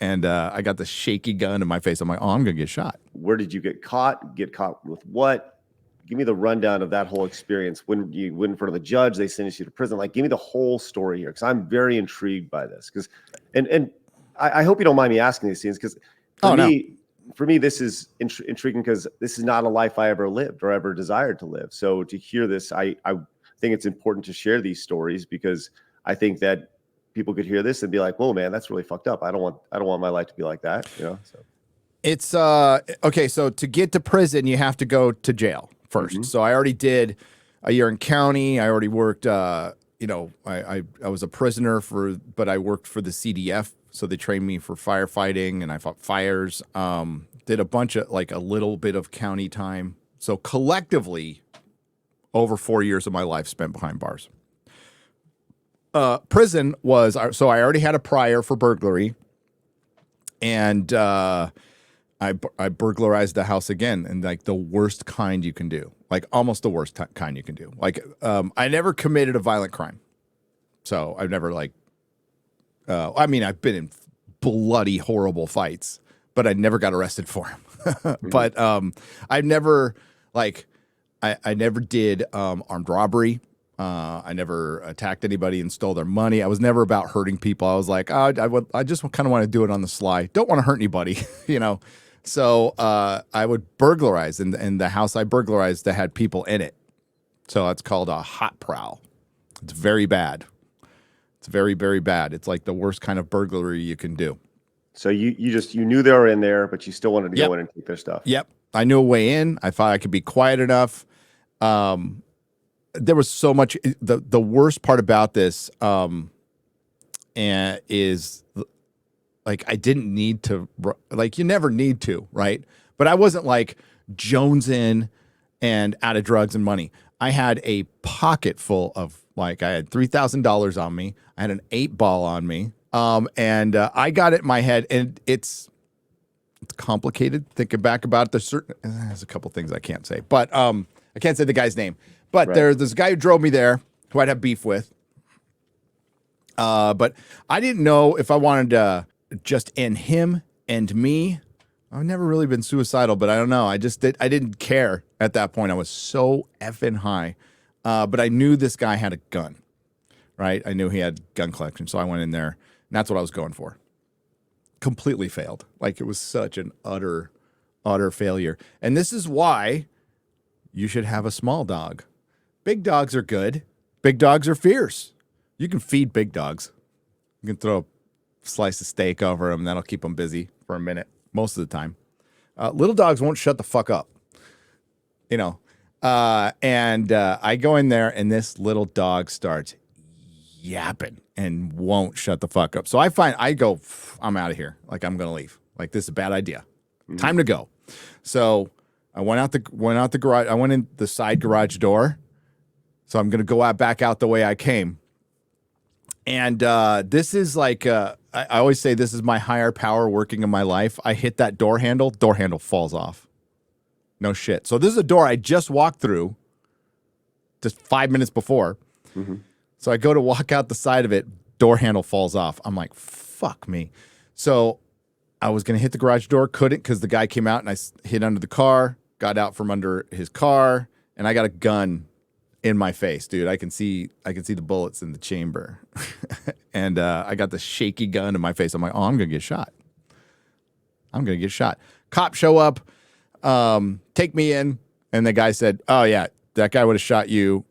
And I got the shaky gun in my face. I'm like, oh, I'm going to get shot. Where did you get caught? Get caught with what? Give me the rundown of that whole experience. When you went in front of the judge, they sentenced you to prison. Like, give me the whole story here, because I'm very intrigued by this. Because, and I hope you don't mind me asking these things, because for me, this is intriguing, because this is not a life I ever lived or ever desired to live. So to hear this, I think it's important to share these stories, because I think that people could hear this and be like, "Whoa, man, that's really fucked up. I don't want my life to be like that." You know. So it's okay. So to get to prison, you have to go to jail first. Mm-hmm. So I already did a year in county. I already worked. I was a prisoner but I worked for the CDF. So they trained me for firefighting, and I fought fires. Did a bunch of a little bit of county time. So collectively, over 4 years of my life spent behind bars. Prison was, so I already had a prior for burglary, and I burglarized the house again, and the worst kind you can do, almost the worst kind you can do. I never committed a violent crime, so I've never I've been in bloody, horrible fights, but I never got arrested for them. Mm-hmm. But I never I never did armed robbery. I never attacked anybody and stole their money. I was never about hurting people. I was like, I just kind of want to do it on the sly. Don't want to hurt anybody, you know. So I would burglarize, and the house I burglarized that had people in it. So that's called a hot prowl. It's very bad. It's very, very bad. It's like the worst kind of burglary you can do. So you knew they were in there, but you still wanted to go in and take their stuff. Yep. I knew a way in. I thought I could be quiet enough. There was so much. The worst part about this is I didn't need to, you never need to, right? But I wasn't jonesing and out of drugs and money. I had a pocket full of I had $3,000 on me. I had an 8-ball on me. And I got it in my head, and it's complicated thinking back about it. There's a couple things I can't say, but I can't say the guy's name. But there's this guy who drove me there who I'd have beef with. But I didn't know if I wanted to just end him and me. I've never really been suicidal, but I don't know. I didn't care at that point. I was so effing high. But I knew this guy had a gun, right? I knew he had gun collection. So I went in there, and that's what I was going for. Completely failed. It was such an utter failure. And this is why you should have a small dog. Big dogs are good. Big dogs are fierce. You can feed big dogs. You can throw a slice of steak over them. That'll keep them busy for a minute most of the time. Little dogs won't shut the fuck up. You know. And I go in there, and this little dog starts yapping and won't shut the fuck up. So I go, I'm out of here. I'm going to leave. This is a bad idea. Mm-hmm. Time to go. So I went out the garage. I went in the side garage door. So I'm going to go back out the way I came. And this is I always say this is my higher power working in my life. I hit that door handle falls off. No shit. So this is a door I just walked through just 5 minutes before. Mm-hmm. So I go to walk out the side of it. Door handle falls off. I'm like, fuck me. So I was going to hit the garage door. Couldn't, because the guy came out, and I hid under the car, got out from under his car, and I got a gun in my face, dude. I can see the bullets in the chamber. And I got the shaky gun in my face. I'm like, oh, I'm going to get shot. Cops show up. Take me in, and the guy said, "Oh yeah, that guy would have shot you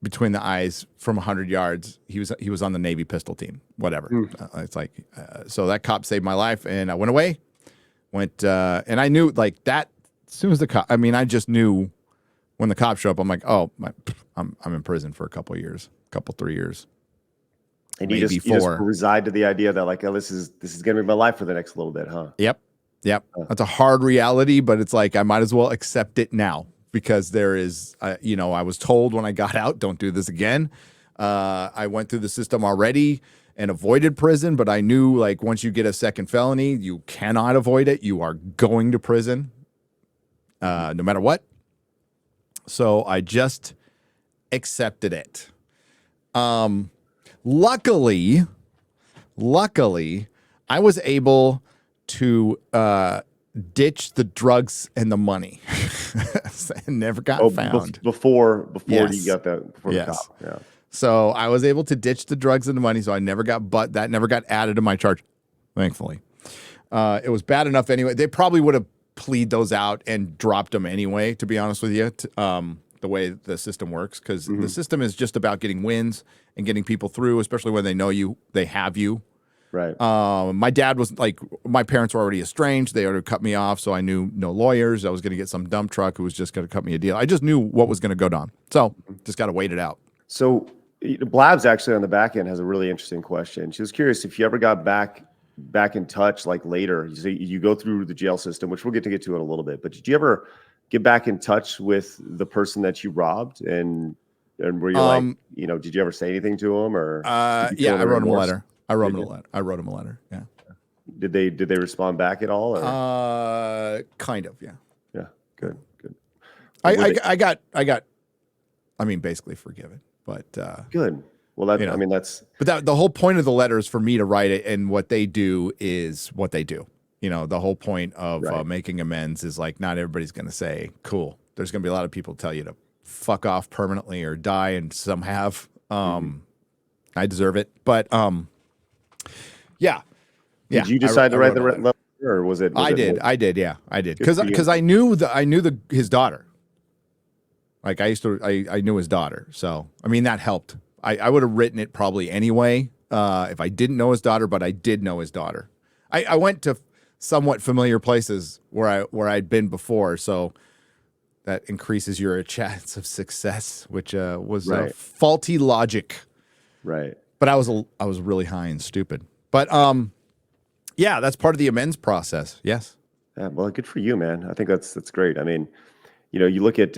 between the eyes from 100 yards. He was on the Navy pistol team, whatever." It's so that cop saved my life, and I went away. And I knew that as soon as the cop. I mean, I just knew when the cops show up. I'm like, oh, I'm in prison for a couple 3 years. And you just reside to the idea that this is gonna be my life for the next little bit, huh? Yep. That's a hard reality, but it's I might as well accept it now, because there is, I was told when I got out, don't do this again. I went through the system already and avoided prison, but I knew once you get a second felony, you cannot avoid it. You are going to prison, no matter what. So I just accepted it. Luckily, I was able to ditch the drugs and the money. And never got found. Before Yes. you got that, before the Yes. cop. Yeah. So I was able to ditch the drugs and the money, so I never got, but that never got added to my charge, thankfully. It was bad enough anyway. They probably would have plead those out and dropped them anyway, to be honest with you, the way the system works, because the system is just about getting wins and getting people through, especially when they know you, they have you. Right. My dad was like, my parents were already estranged. They already cut me off, so I knew no lawyers. I was going to get some dump truck who was just going to cut me a deal. I just knew what was going to go down. So just got to wait it out. So Blabs actually on the back end has a really interesting question. She was curious if you ever got back in touch, like later. You say you go through the jail system, which we'll get to in a little bit. But did you ever get back in touch with the person that you robbed, and were you like, did you ever say anything to him, or? Yeah, I wrote him a letter. I wrote him a letter. Yeah. Did they respond back at all? Or? Kind of. Yeah. Yeah. Good. I got. I mean, basically forgiven, but good. Well, that, you know, that's. But the whole point of the letter is for me to write it, and what they do is what they do. The whole point of making amends is like, not everybody's going to say, cool. There's going to be a lot of people tell you to fuck off permanently or die, and some have. I deserve it, but yeah. Did you decide to write the letter, or was it? I did. Yeah, I did, because I knew his daughter. Like I knew his daughter, so I mean that helped. I would have written it probably anyway if I didn't know his daughter, but I did know his daughter. I went to somewhat familiar places where I'd been before, so that increases your chance of success, which was faulty logic. Right. But I was really high and stupid. But yeah, that's part of the amends process. Yes. Yeah, well, good for you, man. I think that's great. I mean, you look at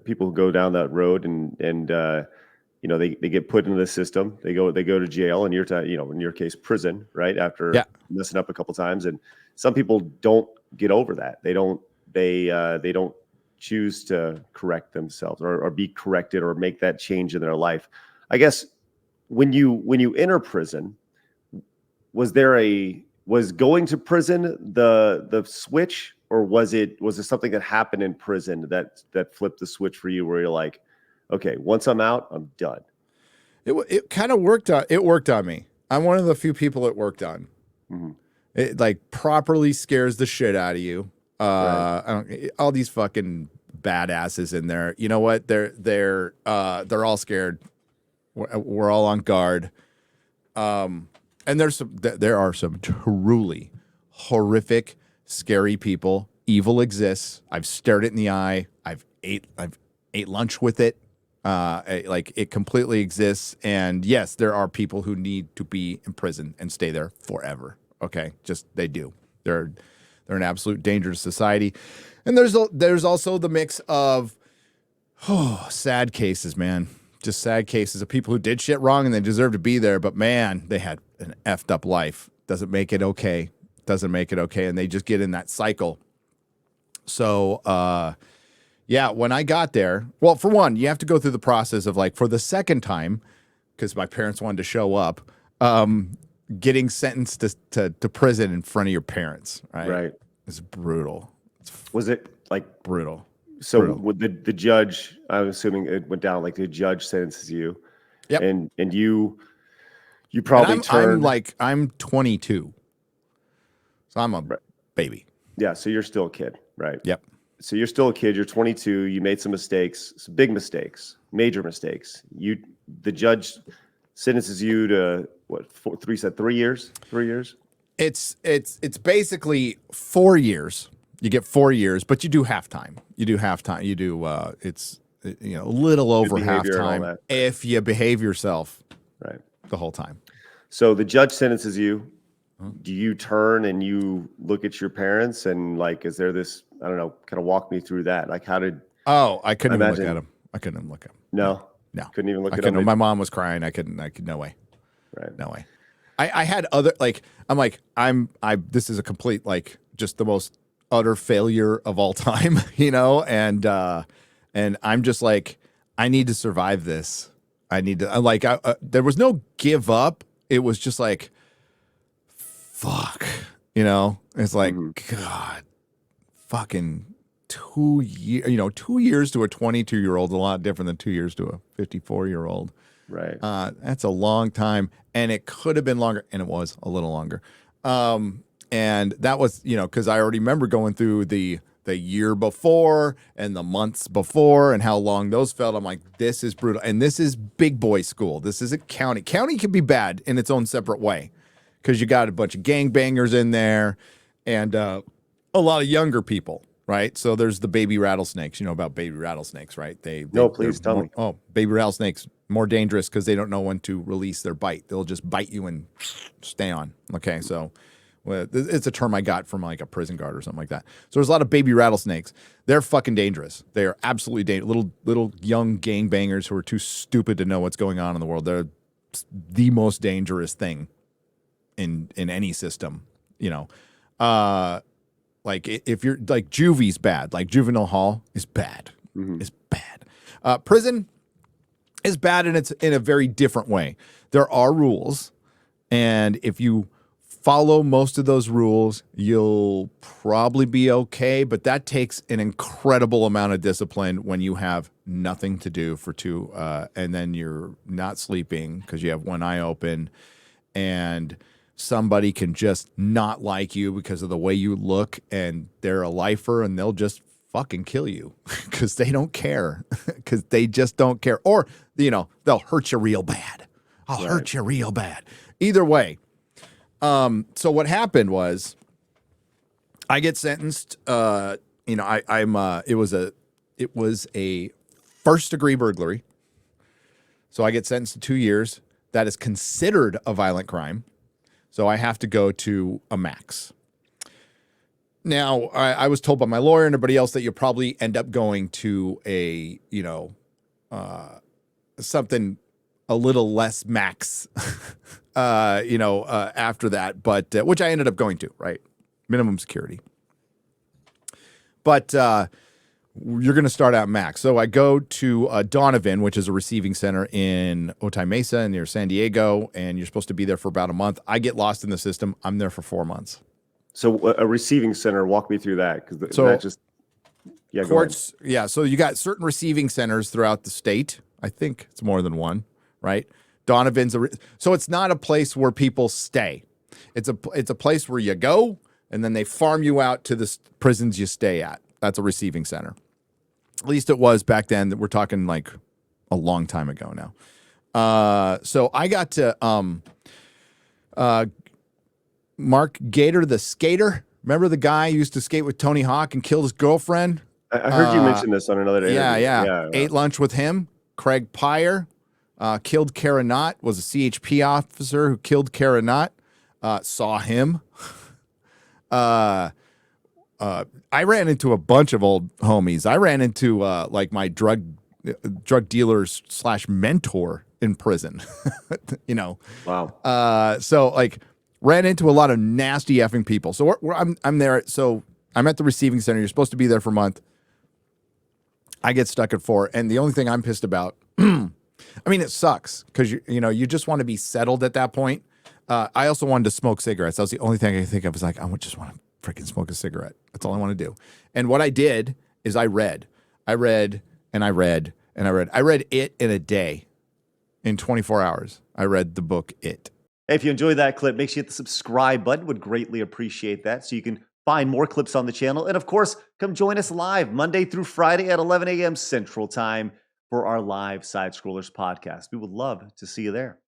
people who go down that road and they get put into the system. They go to jail, and in your case, prison, right? After messing up a couple times. And some people don't get over that. They don't choose to correct themselves or be corrected or make that change in their life. I guess when you enter prison, was going to prison the switch, or was it something that happened in prison that flipped the switch for you, where you're like, okay, once I'm out, I'm done? It kind of worked on. It worked on me. I'm one of the few people it worked on. Mm-hmm. It like properly scares the shit out of you. All these fucking badasses in there. You know what? They're all scared. We're all on guard. And there are some truly horrific, scary people. Evil exists. I've stared it in the eye. I've ate lunch with it. Like it completely exists. And yes, there are people who need to be in prison and stay there forever. Okay, just they do. They're an absolute danger to society. And there's also the mix of sad cases, man. Just sad cases of people who did shit wrong and they deserve to be there, but man, they had an effed up life. Doesn't make it okay. And they just get in that cycle. So, yeah, when I got there, well, for one, you have to go through the process of like, for the second time, because my parents wanted to show up, getting sentenced to prison in front of your parents, right? Right. It's brutal. Was it like brutal? So with the judge, I'm assuming it went down like the judge sentences you. Yep. And you probably I'm 22. So I'm a baby. Yeah, so you're still a kid, right? Yep. So you're still a kid, you're 22, you made some mistakes, some big mistakes, major mistakes. The judge sentences you to what, 3 years? 3 years? It's basically 4 years. You get 4 years, but you do halftime. You do it's a little over halftime if you behave yourself the whole time. So the judge sentences you. Do you turn and you look at your parents and like, is there this, I don't know, kind of walk me through that? Like how did... Oh, I couldn't even look at him. I couldn't even look at him. No. Couldn't even look at him. My mom was crying. I could, no way. Right. No way. I had other, like, this is a complete, like, just the most utter failure of all time, and I'm just like, I need to survive this. I need to, there was no give up. It was just like, fuck, You know, it's like, Mhm. God, fucking 2 years, 2 years to a 22-year-old, a lot different than 2 years to a 54-year-old. Right. That's a long time, and it could have been longer, and it was a little longer. And that was, because I already remember going through the year before and the months before and how long those felt. I'm like, this is brutal, and this is big boy school. This isn't county. County can be bad in its own separate way, because you got a bunch of gangbangers in there, and a lot of younger people. Right, so there's the baby rattlesnakes. You know about baby rattlesnakes, right? No, They're please tell more, me. oh, baby rattlesnakes more dangerous because they don't know when to release their bite. They'll just bite you and stay on. Okay, so it's a term I got from like a prison guard or something like that. So there's a lot of baby rattlesnakes. They're fucking dangerous. They are absolutely dangerous. Little young gangbangers who are too stupid to know what's going on in the world. They're the most dangerous thing in any system. Like if you're like juvy's bad, like juvenile hall is bad. Mhm. Is bad. Prison is bad, and it's in a very different way. There are rules, and if you follow most of those rules, you'll probably be okay. But that takes an incredible amount of discipline when you have nothing to do for two, and then you're not sleeping because you have one eye open, and somebody can just not like you because of the way you look, and they're a lifer, and they'll just fucking kill you because they don't care, because they just don't care. Or, they'll hurt you real bad. I'll hurt you real bad. Either way. So what happened was I get sentenced, it was a first degree burglary. So I get sentenced to 2 years. That is considered a violent crime. So I have to go to a max. Now, I was told by my lawyer and everybody else that you'll probably end up going to a, something a little less max, after that, but which I ended up going to, right? Minimum security. But you're going to start out max. So I go to Donovan, which is a receiving center in Otay Mesa near San Diego, and you're supposed to be there for about a month. I get lost in the system. I'm there for 4 months. So a receiving center, walk me through that, because that just courts. Yeah, so you got certain receiving centers throughout the state. I think it's more than one, right? Donovan's so it's not a place where people stay. It's a place where you go, and then they farm you out to the prisons you stay at. That's a receiving center. At least it was back then. We're talking like a long time ago now. So I got to Mark Gator, the skater. Remember the guy who used to skate with Tony Hawk and killed his girlfriend? I heard you mention this on another interview. Yeah. Ate lunch with him. Craig Pyre killed Kara Knott, was a CHP officer who killed Kara Knott. Saw him. I ran into a bunch of old homies. I ran into like my drug dealers / mentor in prison. Wow. So like ran into a lot of nasty effing people. So I'm there. So I'm at the receiving center. You're supposed to be there for a month. I get stuck at 4, and the only thing I'm pissed about, I mean, it sucks because you just want to be settled at that point. I also wanted to smoke cigarettes. That was the only thing I could think of. Was like, I just want to freaking smoke a cigarette. That's all I want to do. And what I did is I read it in a day. In 24 hours, I read the book It. Hey, if you enjoyed that clip, make sure you hit the subscribe button. Would greatly appreciate that, so you can find more clips on the channel. And of course, come join us live Monday through Friday at 11 a.m. Central Time for our live Side Scrollers podcast. We would love to see you there.